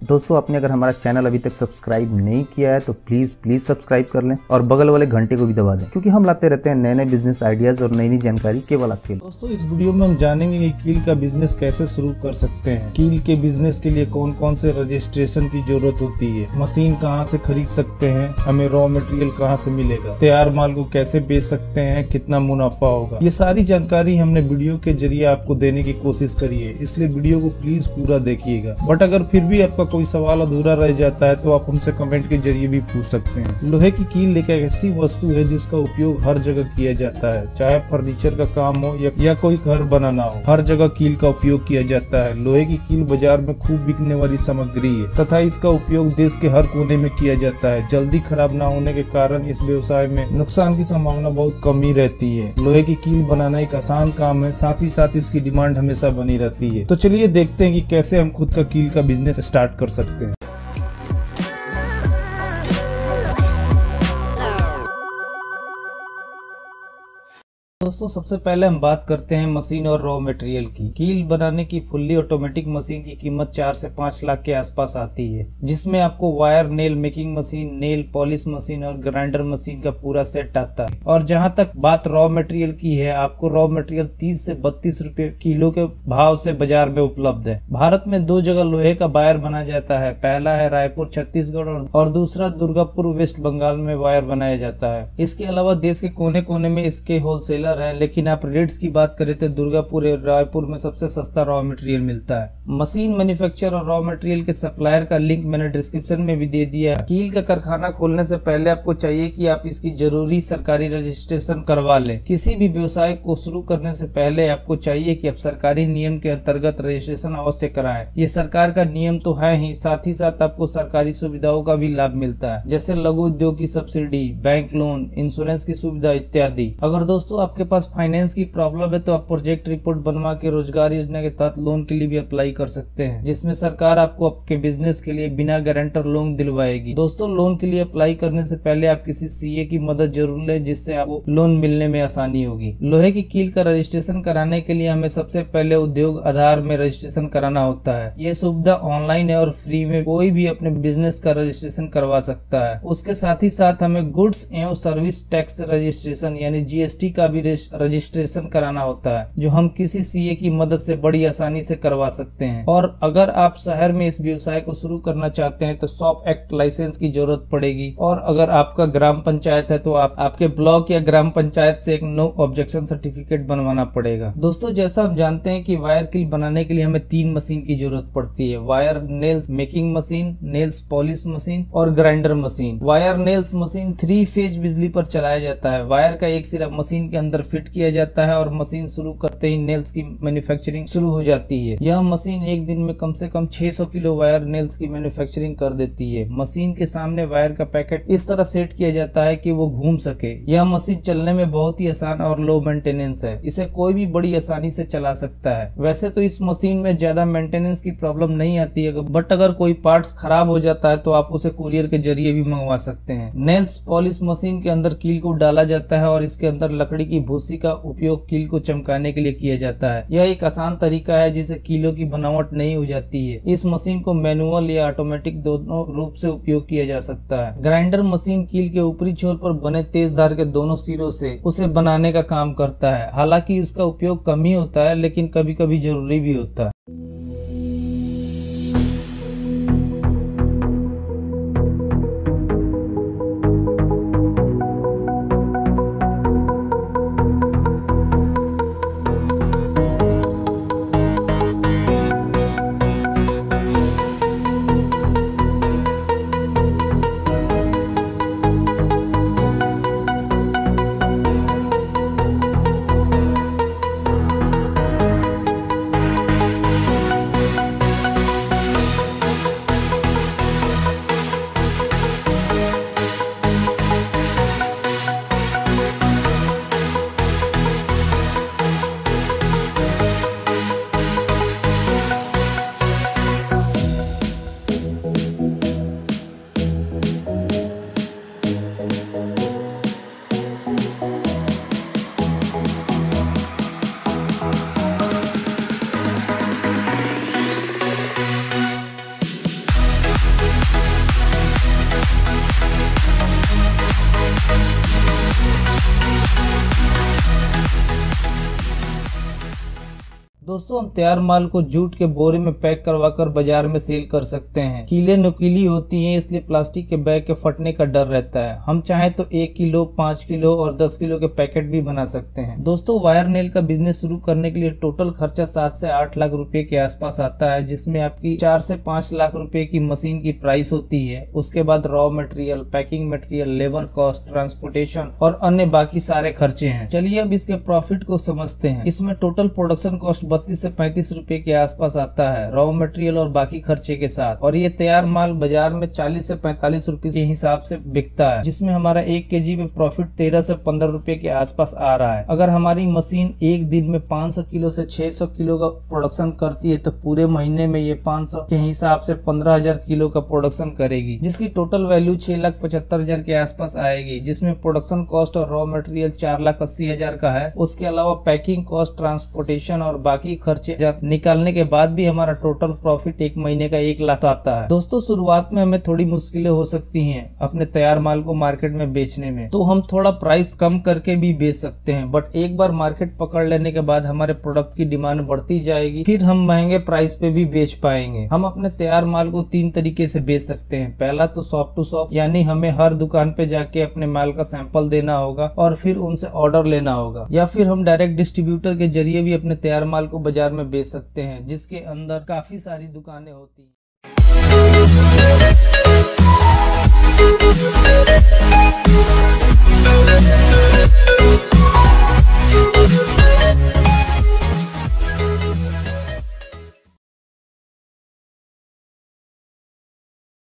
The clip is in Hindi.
दोस्तों आपने अगर हमारा चैनल अभी तक सब्सक्राइब नहीं किया है तो प्लीज सब्सक्राइब कर लें और बगल वाले घंटे को भी दबा दें, क्योंकि हम लाते रहते हैं नए नए बिजनेस आइडियाज और नई नई जानकारी केवल आपके लिए। दोस्तों इस वीडियो में हम जानेंगे कि कील का बिजनेस कैसे शुरू कर सकते हैं, कील के बिजनेस के लिए कौन कौन से रजिस्ट्रेशन की जरूरत होती है, मशीन कहां से खरीद सकते हैं, हमें रॉ मटेरियल कहां से मिलेगा, तैयार माल को कैसे बेच सकते हैं, कितना मुनाफा होगा। ये सारी जानकारी हमने वीडियो के जरिए आपको देने की कोशिश करी है, इसलिए वीडियो को प्लीज पूरा देखिएगा। बट अगर फिर भी आपका कोई सवाल अधूरा रह जाता है तो आप हमसे कमेंट के जरिए भी पूछ सकते हैं। लोहे की कील एक ऐसी वस्तु है जिसका उपयोग हर जगह किया जाता है, चाहे फर्नीचर का काम हो या कोई घर बनाना हो, हर जगह कील का उपयोग किया जाता है। लोहे की कील बाजार में खूब बिकने वाली सामग्री है तथा इसका उपयोग देश के हर कोने में किया जाता है। जल्दी खराब न होने के कारण इस व्यवसाय में नुकसान की संभावना बहुत कम ही रहती है। लोहे की कील बनाना एक आसान काम है, साथ ही साथ इसकी डिमांड हमेशा बनी रहती है। तो चलिए देखते हैं कि कैसे हम खुद का कील का बिजनेस स्टार्ट कर सकते हैं। दोस्तों सबसे पहले हम बात करते हैं मशीन और रॉ मटेरियल की। कील बनाने की फुल्ली ऑटोमेटिक मशीन की कीमत 4 से 5 लाख के आसपास आती है, जिसमें आपको wire, nail making machine, nail polish machine और ग्राइंडर मशीन का पूरा सेट आता है। और जहां तक बात रॉ मटेरियल की है, आपको रॉ मटेरियल 30 से 32 रुपए किलो के भाव से बाजार में उपलब्ध है। भारत में 2 जगह लोहे का वायर बना जाता है, पहला है रायपुर छत्तीसगढ़ और दूसरा दुर्गापुर वेस्ट बंगाल में वायर बनाया जाता है। इसके अलावा देश के कोने कोने में इसके होलसेलर है, लेकिन आप रेट्स की बात करें तो दुर्गापुर और रायपुर में सबसे सस्ता रॉ मटेरियल मिलता है। मशीन मैन्युफैक्चर और रॉ मटेरियल के सप्लायर का लिंक मैंने डिस्क्रिप्शन में भी दे दिया है। कील का कारखाना खोलने से पहले आपको चाहिए कि आप इसकी जरूरी सरकारी रजिस्ट्रेशन करवा लें। किसी भी व्यवसाय को शुरू करने से पहले आपको चाहिए कि आप सरकारी नियम के अंतर्गत रजिस्ट्रेशन अवश्य कराएं। ये सरकार का नियम तो है ही, साथ ही साथ आपको सरकारी सुविधाओं का भी लाभ मिलता है, जैसे लघु उद्योग की सब्सिडी, बैंक लोन, इंश्योरेंस की सुविधा इत्यादि। अगर दोस्तों आपके पास फाइनेंस की प्रॉब्लम है तो आप प्रोजेक्ट रिपोर्ट बनवा के रोजगार योजना के तहत लोन के लिए भी अप्लाई कर सकते हैं, जिसमें सरकार आपको आपके बिजनेस के लिए बिना गारंटर लोन दिलवाएगी। दोस्तों लोन के लिए अप्लाई करने से पहले आप किसी सीए की मदद जरूर लें, जिससे आपको लोन मिलने में आसानी होगी। लोहे की कील का रजिस्ट्रेशन कराने के लिए हमें सबसे पहले उद्योग आधार में रजिस्ट्रेशन कराना होता है। ये सुविधा ऑनलाइन है और फ्री में कोई भी अपने बिजनेस का रजिस्ट्रेशन करवा सकता है। उसके साथ ही साथ हमें गुड्स एवं सर्विस टैक्स रजिस्ट्रेशन यानी जीएसटी का भी रजिस्ट्रेशन कराना होता है, जो हम किसी सीए की मदद से बड़ी आसानी से करवा सकते हैं। और अगर आप शहर में इस व्यवसाय को शुरू करना चाहते हैं तो शॉप एक्ट लाइसेंस की जरूरत पड़ेगी। और अगर आपका ग्राम पंचायत है तो आपके ब्लॉक या ग्राम पंचायत से एक नो ऑब्जेक्शन सर्टिफिकेट बनवाना पड़ेगा। दोस्तों जैसा हम जानते हैं कि वायर कील बनाने के लिए हमें 3 मशीन की जरूरत पड़ती है, wire nails making machine, nails polish machine और grinder machine. Wire nails machine 3 phase बिजली पर चलाया जाता है। वायर का एक सिरा मशीन के अंदर फिट किया जाता है और मशीन शुरू करते ही नेल्स की मैन्युफैक्चरिंग शुरू हो जाती है। यह मशीन एक दिन में कम से कम 600 किलो वायर नेल्स की मैन्युफैक्चरिंग कर देती है। मशीन के सामने वायर का पैकेट इस तरह सेट किया जाता है कि वो घूम सके। यह मशीन चलने में बहुत ही आसान और लो मेंटेनेंस है, इसे कोई भी बड़ी आसानी से चला सकता है। वैसे तो इस मशीन में ज्यादा मेंटेनेंस की प्रॉब्लम नहीं आती है, बट अगर कोई पार्ट्स खराब हो जाता है तो आप उसे कुरियर के जरिए भी मंगवा सकते हैं। नेल्स पॉलिश मशीन के अंदर कील को डाला जाता है और इसके अंदर लकड़ी की भूसी का उपयोग कील को चमकाने के लिए किया जाता है। यह एक आसान तरीका है जिससे कीलों की बनावट नहीं हो जाती है। इस मशीन को मैनुअल या ऑटोमेटिक दोनों रूप से उपयोग किया जा सकता है। ग्राइंडर मशीन कील के ऊपरी छोर पर बने तेज धार के दोनों सिरों से उसे बनाने का काम करता है। हालांकि इसका उपयोग कम ही होता है, लेकिन कभी कभी जरूरी भी होता है। दोस्तों हम तैयार माल को जूट के बोरे में पैक करवाकर बाजार में सेल कर सकते हैं। कीलें नुकीली होती हैं, इसलिए प्लास्टिक के बैग के फटने का डर रहता है। हम चाहें तो 1 किलो, 5 किलो और 10 किलो के पैकेट भी बना सकते हैं। दोस्तों वायर नेल का बिजनेस शुरू करने के लिए टोटल खर्चा 7 से 8 लाख रुपए के आसपास आता है, जिसमें आपकी 4 से 5 लाख रुपए की मशीन की प्राइस होती है। उसके बाद raw material, packing material, labour cost, transportation और अन्य बाकी सारे खर्चे हैं। चलिए अब इसके प्रॉफिट को समझते हैं। इसमें टोटल प्रोडक्शन कॉस्ट 32 से 35 रुपए के आसपास आता है, रॉ मटेरियल और बाकी खर्चे के साथ। और ये तैयार माल बाजार में 40 से 45 रुपए के हिसाब से बिकता है, जिसमें हमारा 1 केजी में प्रॉफिट 13 से 15 रुपए के आसपास आ रहा है। अगर हमारी मशीन एक दिन में 500 किलो से 600 किलो का प्रोडक्शन करती है तो पूरे महीने में ये 500 के हिसाब से 15,000 किलो का प्रोडक्शन करेगी, जिसकी टोटल वैल्यू 6,75,000 के आसपास आएगी, जिसमें प्रोडक्शन कॉस्ट और रॉ मटेरियल 4,80,000 का है। उसके अलावा पैकिंग कॉस्ट, ट्रांसपोर्टेशन और बाकी खर्चे जब निकालने के बाद भी हमारा टोटल प्रॉफिट एक महीने का 1 लाख आता है। दोस्तों शुरुआत में हमें थोड़ी मुश्किलें हो सकती हैं अपने तैयार माल को मार्केट में बेचने में, तो हम थोड़ा प्राइस कम करके भी बेच सकते हैं। बट एक बार मार्केट पकड़ लेने के बाद हमारे प्रोडक्ट की डिमांड बढ़ती जाएगी, फिर हम महंगे प्राइस पे भी बेच पाएंगे। हम अपने तैयार माल को 3 तरीके से बेच सकते हैं। पहला तो शॉप टू शॉप, यानी हमें हर दुकान पे जाके अपने माल का सैंपल देना होगा और फिर उनसे ऑर्डर लेना होगा। या फिर हम डायरेक्ट डिस्ट्रीब्यूटर के जरिए भी अपने तैयार माल को बाजार में बेच सकते हैं, जिसके अंदर काफी सारी दुकानें होती हैं।